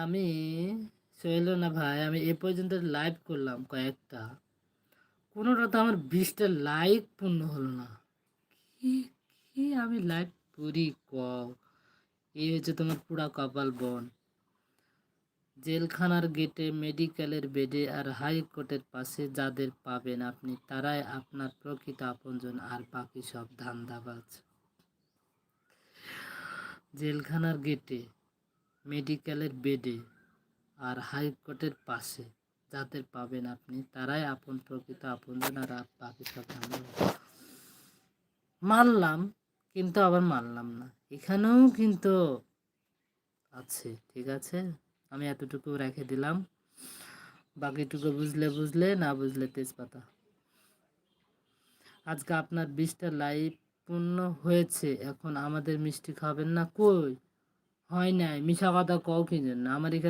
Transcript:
আমি শৈল না ভাই, আমি এ পর্যন্ত লাইভ করলাম কয়েকটা, কোনোটা তো আমার 20টা লাইক পূর্ণ হলো না। কি কি আমি লাইভ করি কও? এই হচ্ছে তোমার পুরা কপাল বন। জেলখানার গেটে, মেডিকেলের বেডে আর হাইকোর্টের পাশে যাদের পাবেন আপনি, তারাই আপনার প্রকৃত আপনজন, আর বাকি সব ধান্দাবাজ। জেলখানার গেটে, মেডিকেলের বেডে আর হাইকোর্টের পাশে যাদের পাবেন আপনি, তারাই প্রকৃত আপনজন, আর বাকি সব ধান্দাবাজ। মানলাম, কিন্তু আবার মানলাম না, এখানেও কিন্তু আছে। ঠিক আছে, আমি এতটুকু রেখে দিলাম, বাকিটুকু বুঝলে বুঝলে, না বুঝলে তেজপাতা। আজকে আপনার 20টা লাইভ পূর্ণ হয়েছে, এখন আমাদের মিষ্টি খাবেন না? কই হয় নাই, মিশা কথা কও কি জন্য? আমার এখানে